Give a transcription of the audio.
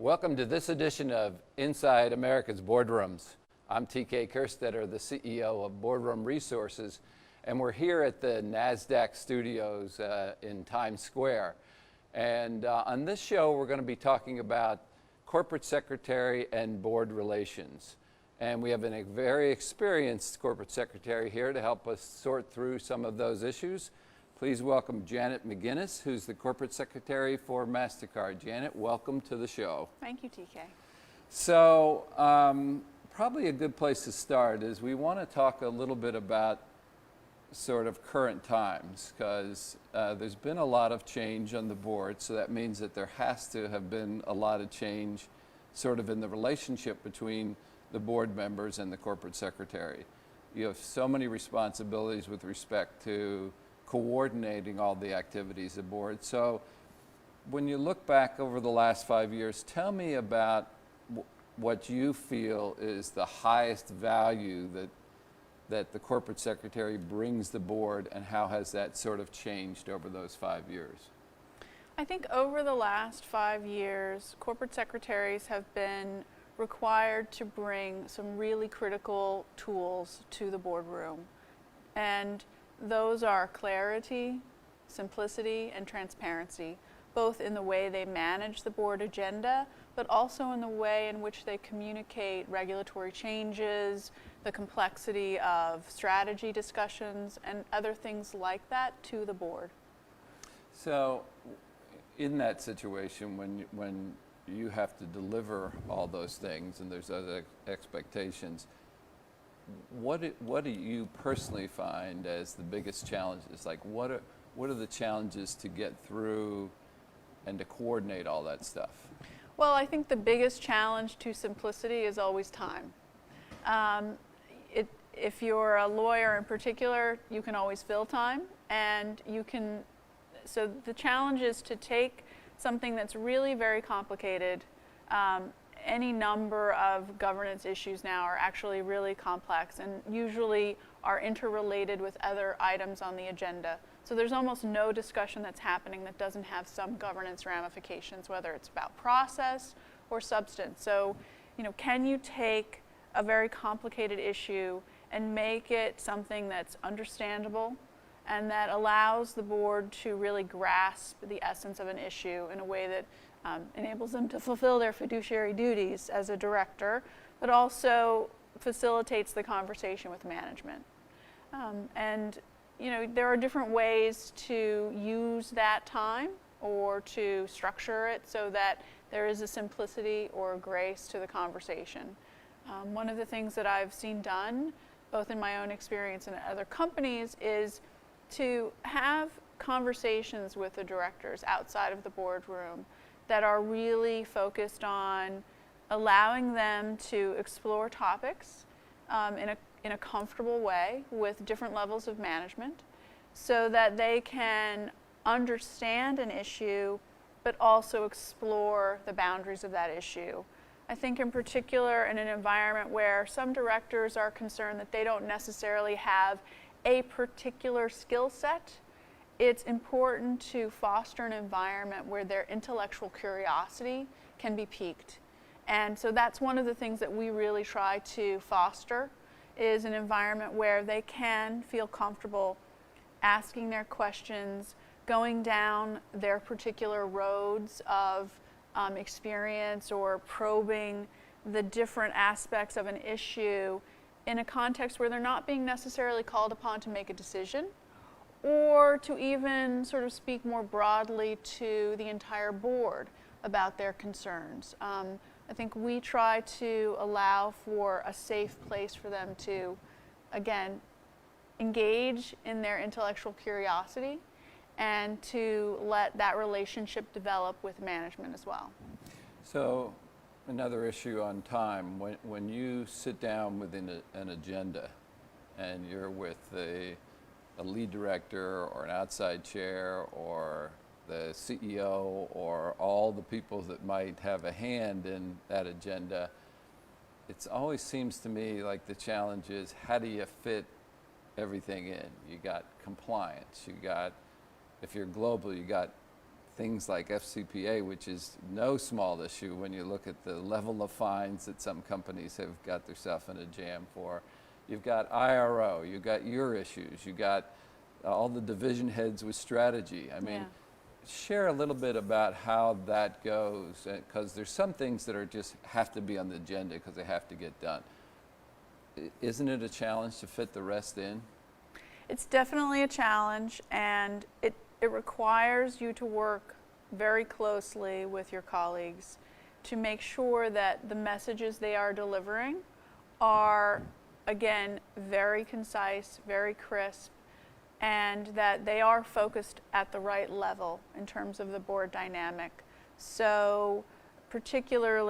Welcome to this edition of Inside America's Boardrooms. I'm TK Kerstetter, the CEO of Boardroom Resources, and we're here at the NASDAQ studios in Times Square. And on this show, we're going to be talking about corporate secretary and board relations. And we have a very experienced corporate secretary here to help us sort through some of those issues. Please welcome Janet McGinnis, who's the corporate secretary for MasterCard. Janet, welcome to the show. Thank you, TK. So probably a good place to start is we want to talk a little bit about sort of current times, because there's been a lot of change on the board, so that means that there has to have been a lot of change sort of in the relationship between the board members and the corporate secretary. You have so many responsibilities with respect to coordinating all the activities of board. So when you look back over the last 5 years, tell me about what you feel is the highest value that the corporate secretary brings the board, and how has that sort of changed over those 5 years? I think over the last 5 years, corporate secretaries have been required to bring some really critical tools to the boardroom. And those are clarity, simplicity, and transparency, both in the way they manage the board agenda, but also in the way in which they communicate regulatory changes, the complexity of strategy discussions, and other things like that to the board. So in that situation, when you have to deliver all those things and there's other expectations, what do you personally find as the biggest challenges? Like what are the challenges to get through and to coordinate all that stuff? Well, I think the biggest challenge to simplicity is always time. If you're a lawyer in particular, you can always fill time, and so the challenge is to take something that's really very complicated. Any number of governance issues now are actually really complex and usually are interrelated with other items on the agenda. So there's almost no discussion that's happening that doesn't have some governance ramifications, whether it's about process or substance. So, can you take a very complicated issue and make it something that's understandable and that allows the board to really grasp the essence of an issue in a way that enables them to fulfill their fiduciary duties as a director, but also facilitates the conversation with management. There are different ways to use that time or to structure it so that there is a simplicity or a grace to the conversation. One of the things that I've seen done, both in my own experience and at other companies, is to have conversations with the directors outside of the boardroom that are really focused on allowing them to explore topics in a comfortable way with different levels of management, so that they can understand an issue but also explore the boundaries of that issue. I think in particular in an environment where some directors are concerned that they don't necessarily have a particular skill set, it's important to foster an environment where their intellectual curiosity can be piqued. And so that's one of the things that we really try to foster, is an environment where they can feel comfortable asking their questions, going down their particular roads of experience, or probing the different aspects of an issue in a context where they're not being necessarily called upon to make a decision, or to even sort of speak more broadly to the entire board about their concerns. I think we try to allow for a safe place for them to, again, engage in their intellectual curiosity and to let that relationship develop with management as well. So another issue on time, when you sit down within an agenda and you're with a lead director or an outside chair or the CEO or all the people that might have a hand in that agenda, it always seems to me like the challenge is, how do you fit everything in? You got compliance, you got, if you're global, you got things like FCPA, which is no small issue when you look at the level of fines that some companies have got themselves in a jam for. You've got IRO, you've got your issues, you've got all the division heads with strategy. I mean, Yeah. share a little bit about how that goes, because there's some things that are just have to be on the agenda because they have to get done. Isn't it a challenge to fit the rest in? It's definitely a challenge, and it requires you to work very closely with your colleagues to make sure that the messages they are delivering are, again, very concise, very crisp, and that they are focused at the right level in terms of the board dynamic. So particularly